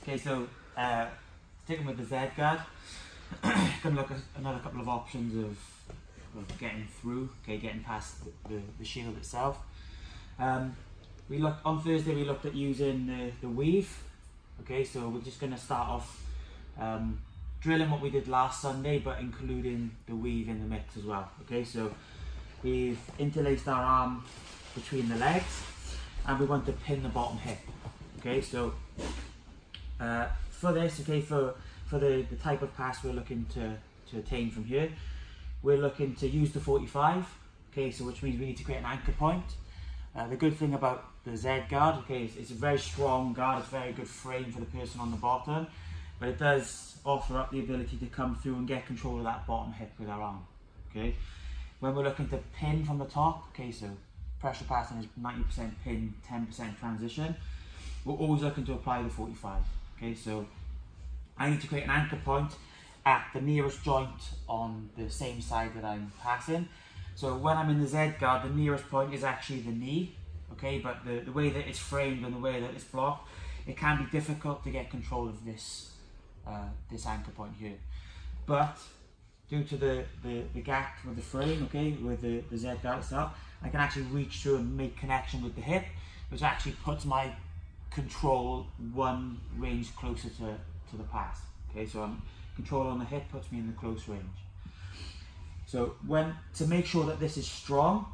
Okay, so sticking with the Z guard, gonna look at another couple of options of getting through, okay, getting past the shield itself. On Thursday we looked at using the weave. Okay, so we're just gonna start off drilling what we did last Sunday, but including the weave in the mix as well. Okay, so we've interlaced our arm between the legs, and we want to pin the bottom hip. Okay, so for this, okay, for the type of pass we're looking to attain from here, we're looking to use the 45. Okay, so which means we need to create an anchor point. The good thing about the Z guard, okay, is it's a very strong guard. It's a very good frame for the person on the bottom, but it does offer up the ability to come through and get control of that bottom hip with our arm. Okay, when we're looking to pin from the top, okay, so pressure passing is 90% pin, 10% transition. We're always looking to apply the 45. Okay, so I need to create an anchor point at the nearest joint on the same side that I'm passing. So when I'm in the Z guard, the nearest point is actually the knee. Okay, but the way that it's framed and the way that it's blocked, it can be difficult to get control of this this anchor point here. But due to the gap with the frame, okay, with the Z guard itself, I can actually reach through and make connection with the hip, which actually puts my control one range closer to the pass. Okay, so control on the hip puts me in the close range. So to make sure that this is strong,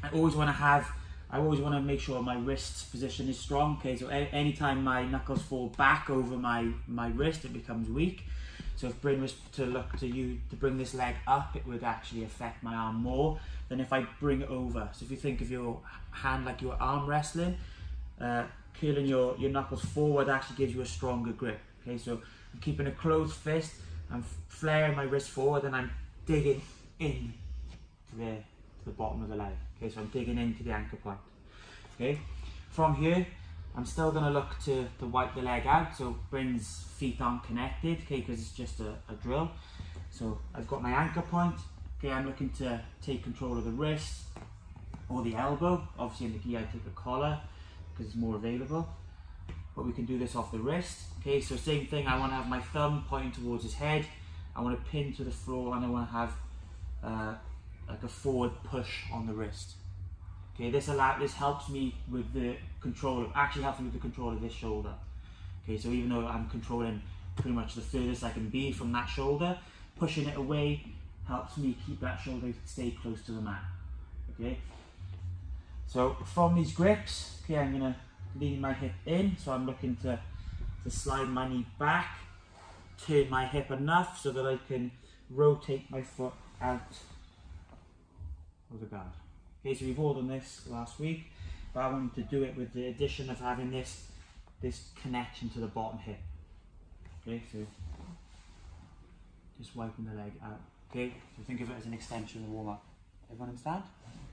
I always want to make sure my wrist position is strong. Okay, so anytime my knuckles fall back over my wrist, it becomes weak. So if Bryn was to look to bring this leg up, it would actually affect my arm more than if I bring it over. So if you think of your hand like you're arm wrestling, curling your knuckles forward actually gives you a stronger grip. Okay, so I'm keeping a closed fist, I'm flaring my wrist forward, and I'm digging in to the bottom of the leg. Okay, so I'm digging into the anchor point. Okay, from here, I'm still going to look to wipe the leg out, so Bryn's feet aren't connected, okay, because it's just a drill. So I've got my anchor point. Okay, I'm looking to take control of the wrist or the elbow. Obviously in the gi I take the collar because it's more available, but we can do this off the wrist. Okay, so same thing, I want to have my thumb pointing towards his head, I want to pin to the floor, and I want to have like a forward push on the wrist. Okay, this helps me with the control, actually helps me with the control of this shoulder. Okay, so even though I'm controlling pretty much the furthest I can be from that shoulder, pushing it away helps me keep that shoulder stay close to the mat. Okay, so from these grips, okay, I'm going to lean my hip in, so I'm looking to slide my knee back, turn my hip enough so that I can rotate my foot out of the guard. Okay, so we've all done this last week, but I wanted to do it with the addition of having this connection to the bottom hip. Okay, so just wiping the leg out. Okay, so think of it as an extension of the warm-up. Everyone understand?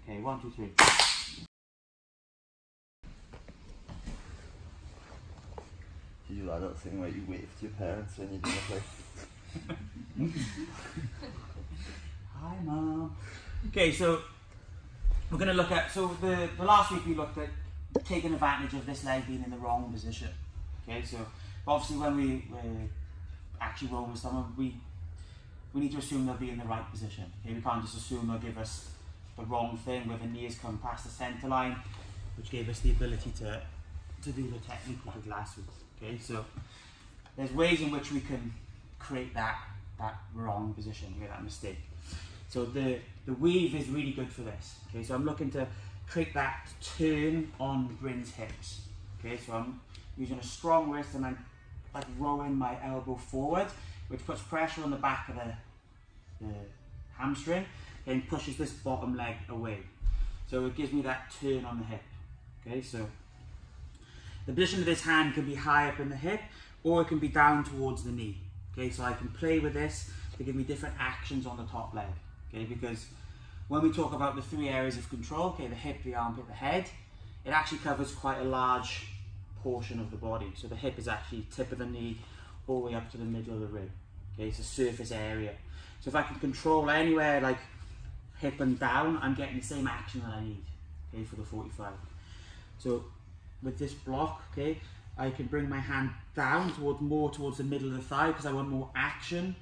Okay, 1, 2, 3. Do you do that little thing where you wave to your parents when you're doing a play? Hi, Mom. Okay, so we're going to look at, so the last week we looked at taking advantage of this leg being in the wrong position. Okay, so obviously when we're actually rolling with someone, we need to assume they'll be in the right position. Okay, we can't just assume they'll give us the wrong thing where the knees come past the centre line, which gave us the ability to do the technique we did last week. Okay, so there's ways in which we can create that wrong position, that mistake. So the weave is really good for this. Okay, so I'm looking to create that turn on Bryn's hips. Okay, so I'm using a strong wrist and I'm like rowing my elbow forward, which puts pressure on the back of the hamstring and pushes this bottom leg away. So it gives me that turn on the hip. Okay, so the position of this hand can be high up in the hip, or it can be down towards the knee. Okay, so I can play with this to give me different actions on the top leg. Okay, because when we talk about the 3 areas of control, okay, the hip, the armpit, the head, it actually covers quite a large portion of the body. So the hip is actually tip of the knee all the way up to the middle of the rib. Okay, it's a surface area. So if I can control anywhere like hip and down, I'm getting the same action that I need, okay, for the 45. So with this block, okay, I can bring my hand down more towards the middle of the thigh because I want more action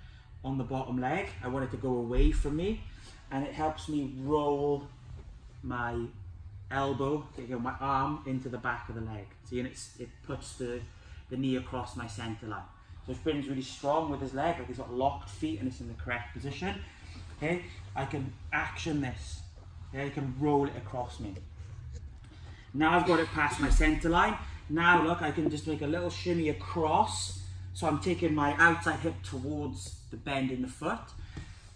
on the bottom leg. I want it to go away from me, and it helps me roll my elbow, my arm into the back of the leg. See, and it puts the knee across my center line. So Bryn's really strong with his leg, like he's got locked feet and it's in the correct position. Okay, I can action this. Okay, I can roll it across me. Now I've got it past my center line. Now look, I can just make a little shimmy across. So I'm taking my outside hip towards the bend in the foot.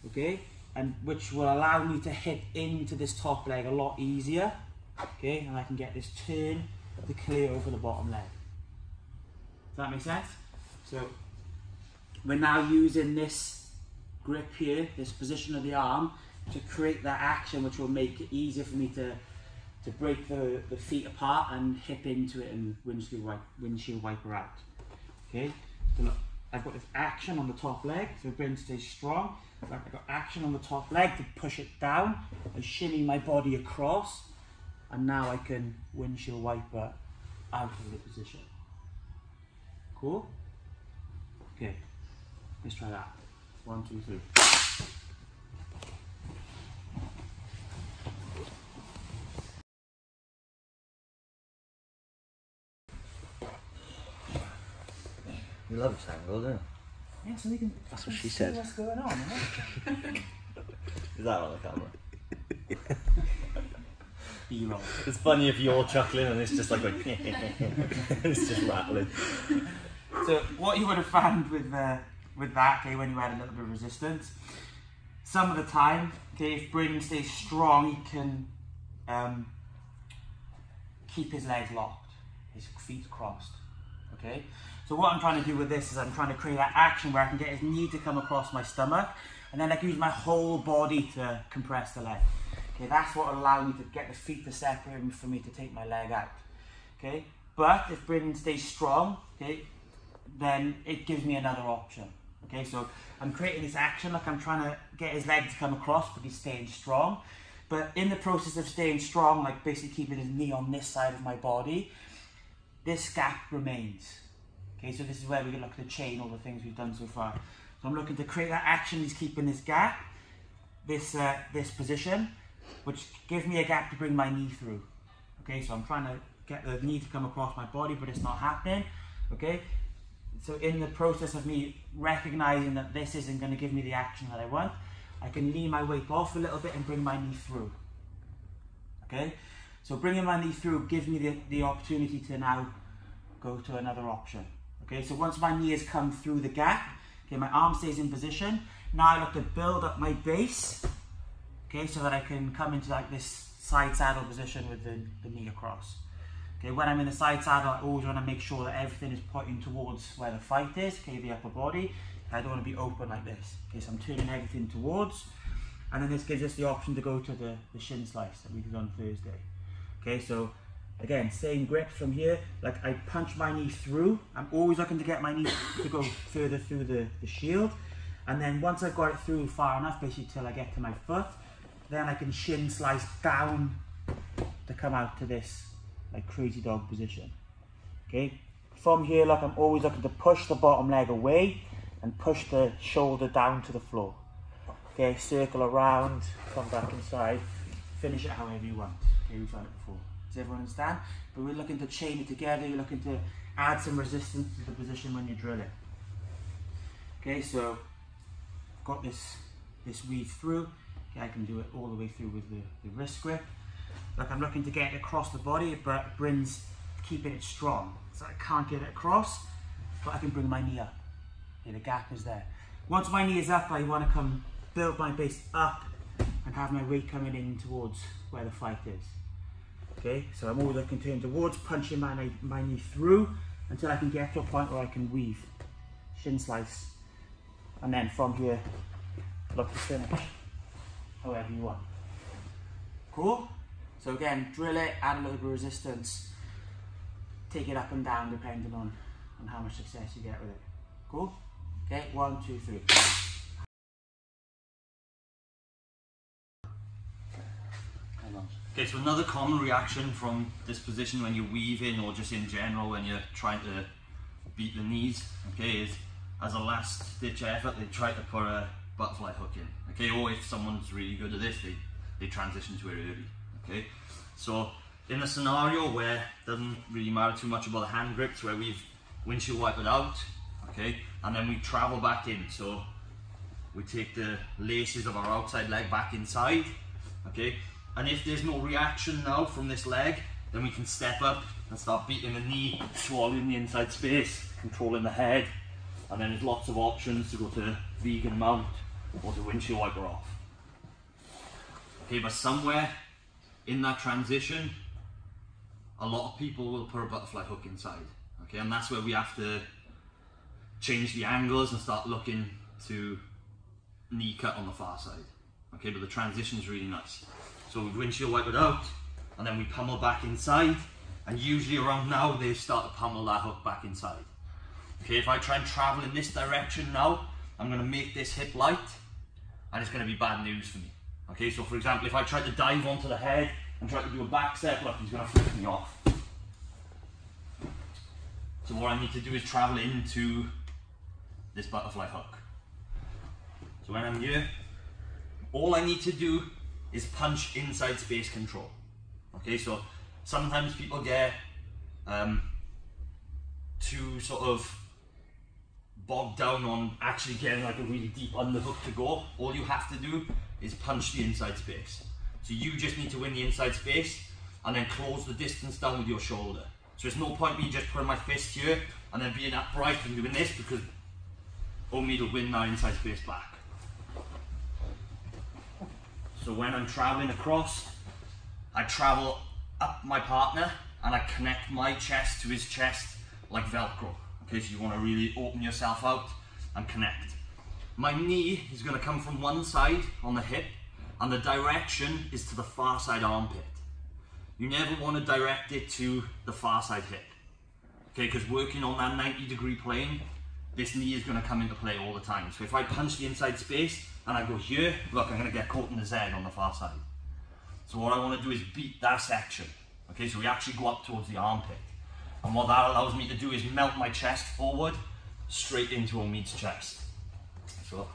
Okay, and which will allow me to hit into this top leg a lot easier. Okay, and I can get this turn to clear over the bottom leg. Does that make sense? So we're now using this grip here, this position of the arm, to create that action which will make it easier for me to break the feet apart and hip into it and windshield wiper out. Okay, so look, I've got this action on the top leg, so Bryn stays strong. I've got action on the top leg to push it down and shimmy my body across, and now I can windshield wiper out of the position. Cool? Okay, let's try that. 1, 2, 3. You love a tangle, don't you? Yeah, so we can. That's what she said. What's going on? Right? Is that on the camera? B-roll. It's funny if you're chuckling and it's just like going, it's just rattling. So what you would have found with that, okay, when you had a little bit of resistance, some of the time, okay, if Bryn stays strong, he can keep his legs locked, his feet crossed. Okay. So what I'm trying to do with this is I'm trying to create that action where I can get his knee to come across my stomach, and then I can use my whole body to compress the leg. Okay, that's what will allow me to get the feet to separate for me to take my leg out. Okay, but if Bryn stays strong, okay, then it gives me another option. Okay, so I'm creating this action, like I'm trying to get his leg to come across, but he's staying strong. But in the process of staying strong, like basically keeping his knee on this side of my body, this gap remains. Okay, so this is where we can look at the chain, all the things we've done so far. So I'm looking to create that action, he's keeping this gap, this position, which gives me a gap to bring my knee through. Okay, so I'm trying to get the knee to come across my body, but it's not happening. Okay, so in the process of me recognizing that this isn't going to give me the action that I want, I can lean my weight off a little bit and bring my knee through. Okay, so bringing my knee through gives me the opportunity to now go to another option. Okay, so once my knee has come through the gap, okay, my arm stays in position. Now I look to build up my base, okay, so that I can come into like this side saddle position with the knee across. Okay, when I'm in the side saddle, I always want to make sure that everything is pointing towards where the fight is, okay, the upper body. I don't want to be open like this. Okay, so I'm turning everything towards, and then this gives us the option to go to the shin slice that we did on Thursday. Okay, so again, same grip from here, like I punch my knee through. I'm always looking to get my knee to go further through the shield. And then once I've got it through far enough, basically till I get to my foot, then I can shin slice down to come out to this like crazy dog position. Okay, from here, like I'm always looking to push the bottom leg away and push the shoulder down to the floor. Okay, circle around, come back inside, finish it however you want. Okay, we've done it before. Does everyone understand? But we're looking to chain it together, you're looking to add some resistance to the position when you drill it. Okay, so I've got this weave through. Okay, I can do it all the way through with the wrist grip. Like I'm looking to get it across the body, but Bryn's keeping it strong. So I can't get it across, but I can bring my knee up. Okay, the gap is there. Once my knee is up, I want to come build my base up and have my weight coming in towards where the fight is. Okay, so I'm always looking to turn towards, punching my knee through until I can get to a point where I can weave, shin slice, and then from here, look to finish, however you want. Cool? So again, drill it, add a little bit of resistance, take it up and down depending on how much success you get with it. Cool? Okay, 1, 2, 3. How long? Okay, so another common reaction from this position when you're weaving or just in general when you're trying to beat the knees, okay, is as a last ditch effort they try to put a butterfly hook in, okay, or if someone's really good at this, they transition to it early, okay. So in a scenario where it doesn't really matter too much about the hand grips, where we've windshield wiped it out, okay, and then we travel back in, so we take the laces of our outside leg back inside, okay, and if there's no reaction now from this leg, then we can step up and start beating the knee, swallowing the inside space, controlling the head, and then there's lots of options to go to vegan mount or to windshield wiper off. Okay, but somewhere in that transition, a lot of people will put a butterfly hook inside, okay, and that's where we have to change the angles and start looking to knee cut on the far side, okay, but the transition is really nice. So we windshield wipe it out, and then we pummel back inside, and usually around now they start to pummel that hook back inside. Okay, if I try and travel in this direction now, I'm going to make this hip light, and it's going to be bad news for me. Okay, so for example, if I try to dive onto the head and try to do a back step, look, he's going to flip me off. So what I need to do is travel into this butterfly hook. So when I'm here, all I need to do is punch inside space control. Okay, so sometimes people get too sort of bogged down on actually getting like a really deep underhook to go. All you have to do is punch the inside space. So you just need to win the inside space and then close the distance down with your shoulder. So there's no point me just putting my fist here and then being upright and doing this, because only to win that inside space back. So when I'm traveling across, I travel up my partner and I connect my chest to his chest like Velcro. Okay, so you want to really open yourself out and connect. My knee is going to come from one side on the hip, and the direction is to the far side armpit. You never want to direct it to the far side hip. Okay, because working on that 90-degree plane, this knee is going to come into play all the time. So if I punch the inside space and I go here, look, I'm going to get caught in the Z on the far side. So what I want to do is beat that section. Okay, so we actually go up towards the armpit. And what that allows me to do is melt my chest forward straight into Omid's chest. So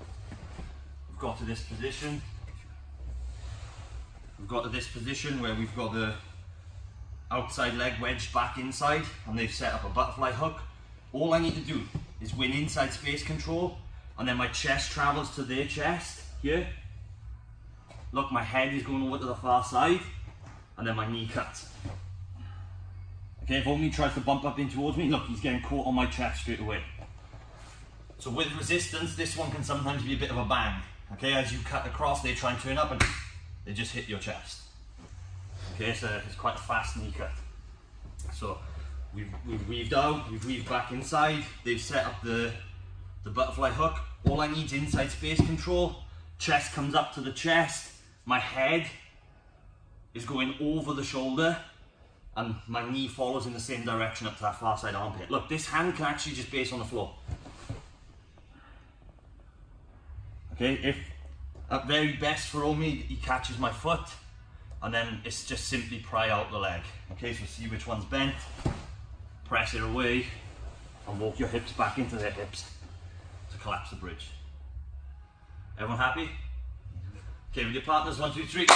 we've got to this position. We've got to this position where we've got the outside leg wedged back inside, and they've set up a butterfly hook. All I need to do is win inside space control, and then my chest travels to their chest here. Look, my head is going over to the far side, and then my knee cuts. Okay, if Omid tries to bump up in towards me, look, he's getting caught on my chest straight away. So with resistance, this one can sometimes be a bit of a bang. Okay, as you cut across, they try and turn up and they just hit your chest. Okay, so it's quite a fast knee cut. So we've weaved out, we've weaved back inside, they've set up the butterfly hook. All I need is inside space control. Chest comes up to the chest, my head is going over the shoulder, and my knee follows in the same direction up to that far side armpit. Look, this hand can actually just base on the floor. Okay, if at very best for Omid, he catches my foot, and then it's just simply pry out the leg. Okay, so see which one's bent, press it away, and walk your hips back into their hips to collapse the bridge. Everyone happy? Okay, with your partners, 1, 2, 3.